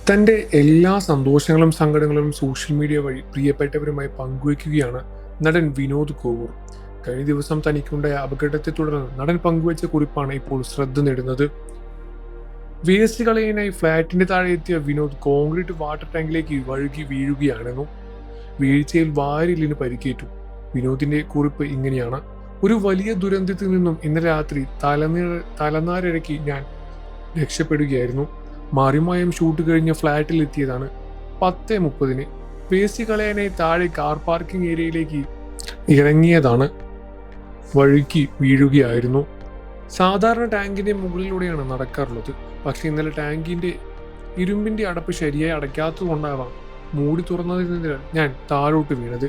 തൻ്റെ എല്ലാ സന്തോഷങ്ങളും സങ്കടങ്ങളും സോഷ്യൽ മീഡിയ വഴി പ്രിയപ്പെട്ടവരുമായി പങ്കുവയ്ക്കുകയാണ് നടൻ വിനോദ് കോവൂർ. കഴിഞ്ഞ ദിവസം തനിക്കുണ്ടായ അപകടത്തെ തുടർന്ന് നടൻ പങ്കുവച്ച കുറിപ്പാണ് ഇപ്പോൾ ശ്രദ്ധ നേടുന്നത്. വേസ്റ്റ് കളയാനായി ഫ്ളാറ്റിന്റെ താഴെ എത്തിയ വിനോദ് കോൺക്രീറ്റ് വാട്ടർ ടാങ്കിലേക്ക് വഴുകി വീഴുകയാണെന്നു. വീഴ്ചയിൽ വാരിലിന് പരിക്കേറ്റു. വിനോദിന്റെ കുറിപ്പ് ഇങ്ങനെയാണ്: ഒരു വലിയ ദുരന്തത്തിൽ നിന്നും ഇന്നലെ രാത്രി തലനാരിഴയ്ക്ക് ഞാൻ രക്ഷപ്പെടുകയായിരുന്നു. മാറിമായം ഷൂട്ട് കഴിഞ്ഞ ഫ്ളാറ്റിൽ എത്തിയതാണ്. 10:30 വേസ്റ്റ് കളയാനായി താഴെ കാർ പാർക്കിംഗ് ഏരിയയിലേക്ക് ഇറങ്ങിയതാണ്. വഴുക്കി വീഴുകയായിരുന്നു. സാധാരണ ടാങ്കിന്റെ മുകളിലൂടെയാണ് നടക്കാറുള്ളത്. പക്ഷെ ഇന്നലെ ടാങ്കിന്റെ ഇരുമ്പിന്റെ അടപ്പ് ശരിയായി അടയ്ക്കാത്തതുകൊണ്ടാവാം മൂടി തുറന്നതിനാൽ ഞാൻ താഴോട്ട് വീണത്.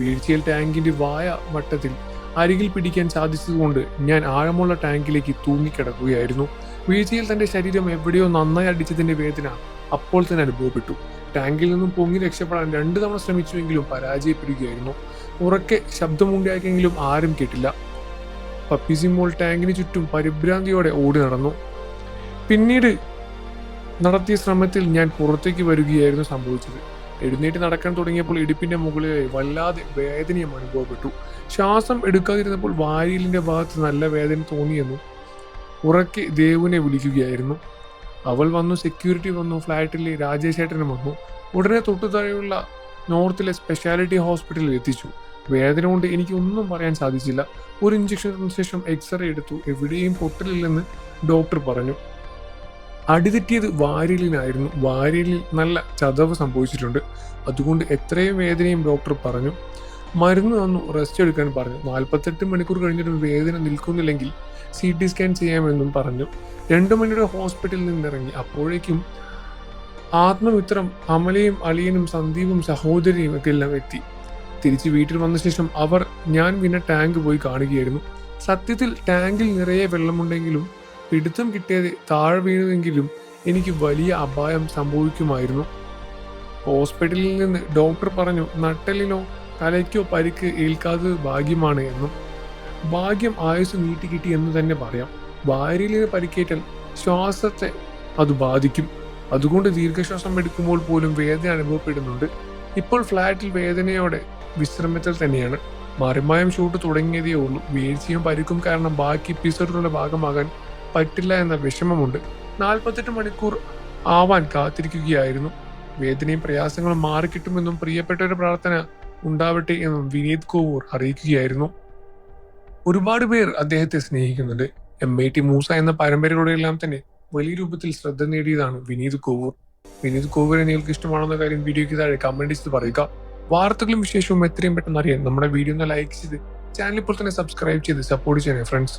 വീഴ്ചയിൽ ടാങ്കിന്റെ വായ വട്ടത്തിൽ അരികിൽ പിടിക്കാൻ സാധിച്ചതുകൊണ്ട് ഞാൻ ആഴമുള്ള ടാങ്കിലേക്ക് തൂങ്ങിക്കിടക്കുകയായിരുന്നു. വീഴ്ചയിൽ തന്റെ ശരീരം എവിടെയോ നന്നായി അടിച്ചതിന്റെ വേദന അപ്പോൾ തന്നെ അനുഭവപ്പെട്ടു. ടാങ്കിൽ നിന്നും പൊങ്ങി രക്ഷപ്പെടാൻ 2 തവണ ശ്രമിച്ചുവെങ്കിലും പരാജയപ്പെടുകയായിരുന്നു. ഉറക്കെ ശബ്ദമുണ്ടാക്കിയെങ്കിലും ആരും കേട്ടില്ല. പപ്പിസിമോൾ ടാങ്കിന് ചുറ്റും പരിഭ്രാന്തിയോടെ ഓടി നടന്നു. പിന്നീട് നടത്തിയ ശ്രമത്തിൽ ഞാൻ പുറത്തേക്ക് വരികയായിരുന്നു സംഭവിച്ചത്. എഴുന്നേറ്റ് നടക്കാൻ തുടങ്ങിയപ്പോൾ ഇടുപ്പിന്റെ മുകളിലായി വല്ലാതെ വേദനയും അനുഭവപ്പെട്ടു. ശ്വാസം എടുക്കാതിരുന്നപ്പോൾ വാരിയലിന്റെ ഭാഗത്ത് നല്ല വേദന തോന്നിയെന്നും ഉറക്കെ ദേവുനെ വിളിക്കുകയായിരുന്നു. അവൾ വന്നു, സെക്യൂരിറ്റി വന്നു, ഫ്ലാറ്റിലെ രാജേഷേട്ടനും വന്നു. ഉടനെ തൊട്ടുതാഴെയുള്ള നോർത്തിലെ സ്പെഷ്യാലിറ്റി ഹോസ്പിറ്റലിൽ എത്തിച്ചു. വേദന കൊണ്ട് എനിക്ക് ഒന്നും പറയാൻ സാധിച്ചില്ല. ഒരു ഇഞ്ചക്ഷന് ശേഷം എക്സ്റേ എടുത്തു. എവിടെയും പൊട്ടലില്ലെന്ന് ഡോക്ടർ പറഞ്ഞു. അടിതെറ്റിയത് വാരിയലിനായിരുന്നു. വാരിയലിൽ നല്ല ചതവ് സംഭവിച്ചിട്ടുണ്ട്. അതുകൊണ്ട് എത്രയും വേദനയും ഡോക്ടർ പറഞ്ഞു. മരുന്ന് തന്നു, റെസ്റ്റ് എടുക്കാൻ പറഞ്ഞു. 48 മണിക്കൂർ കഴിഞ്ഞിട്ടും വേദന നിൽക്കുന്നില്ലെങ്കിൽ CT സ്കാൻ ചെയ്യാമെന്നും പറഞ്ഞു. 2 മണിയുടെ ഹോസ്പിറ്റലിൽ നിന്നിറങ്ങി. അപ്പോഴേക്കും ആത്മമിത്രം അമലയും അളിയനും സന്ദീപും സഹോദരിയും ഒക്കെ എല്ലാം എത്തി. തിരിച്ച് വീട്ടിൽ വന്ന ശേഷം അവർ ഞാൻ പിന്നെ ടാങ്ക് പോയി കാണുകയായിരുന്നു. സത്യത്തിൽ ടാങ്കിൽ നിറയെ വെള്ളമുണ്ടെങ്കിലും പിടുത്തം കിട്ടിയത് താഴെ വീണതെങ്കിലും എനിക്ക് വലിയ അപായം സംഭവിക്കുമായിരുന്നു. ഹോസ്പിറ്റലിൽ നിന്ന് ഡോക്ടർ പറഞ്ഞു, നട്ടെല്ലിനോ തലയ്ക്കോ പരിക്ക് ഏൽക്കാത്തത് ഭാഗ്യമാണ് എന്നും. ഭാഗ്യം ആയുസ് നീട്ടിക്കിട്ടി എന്ന് തന്നെ പറയാം. വാരിയലിന് പരിക്കേറ്റാൽ ശ്വാസത്തെ അത് ബാധിക്കും. അതുകൊണ്ട് ദീർഘശ്വാസം എടുക്കുമ്പോൾ പോലും വേദന അനുഭവപ്പെടുന്നുണ്ട്. ഇപ്പോൾ ഫ്ലാറ്റിൽ വേദനയോടെ വിശ്രമത്തിൽ തന്നെയാണ്. മാറിമായം ഷൂട്ട് തുടങ്ങിയതേ ഉള്ളൂ. വീഴ്ചയും പരിക്കും കാരണം ബാക്കി എപ്പിസോഡുകളുടെ ഭാഗമാകാൻ പറ്റില്ല എന്ന വിഷമമുണ്ട്. 48 മണിക്കൂർ ആവാൻ കാത്തിരിക്കുകയായിരുന്നു. വേദനയും പ്രയാസങ്ങളും മാറിക്കിട്ടുമെന്നും പ്രിയപ്പെട്ടവരുടെ പ്രാർത്ഥന ഉണ്ടാവട്ടെ എന്നും വിനീത് കോവൂർ അറിയിക്കുകയായിരുന്നു. ഒരുപാട് പേർ അദ്ദേഹത്തെ സ്നേഹിക്കുന്നുണ്ട്. MIT മൂസ എന്ന പരമ്പരയിലൂടെയെല്ലാം തന്നെ വലിയ രൂപത്തിൽ ശ്രദ്ധ നേടിയതാണ് വിനീത് കോവൂർ. വിനീത് കോവൂരെ നിങ്ങൾക്ക് ഇഷ്ടമാണെന്ന കാര്യം വീഡിയോയ്ക്ക് താഴെ കമന്റ് ചെയ്ത് പറയുക. വാർത്തകളും വിശേഷവും എത്രയും പെട്ടെന്ന് അറിയാൻ നമ്മുടെ വീഡിയോ ഒന്ന് ലൈക്ക് ചെയ്ത് ചാനൽ ഇപ്പോൾ തന്നെ സബ്സ്ക്രൈബ് ചെയ്ത് സപ്പോർട്ട് ചെയ്യണേ ഫ്രണ്ട്സ്.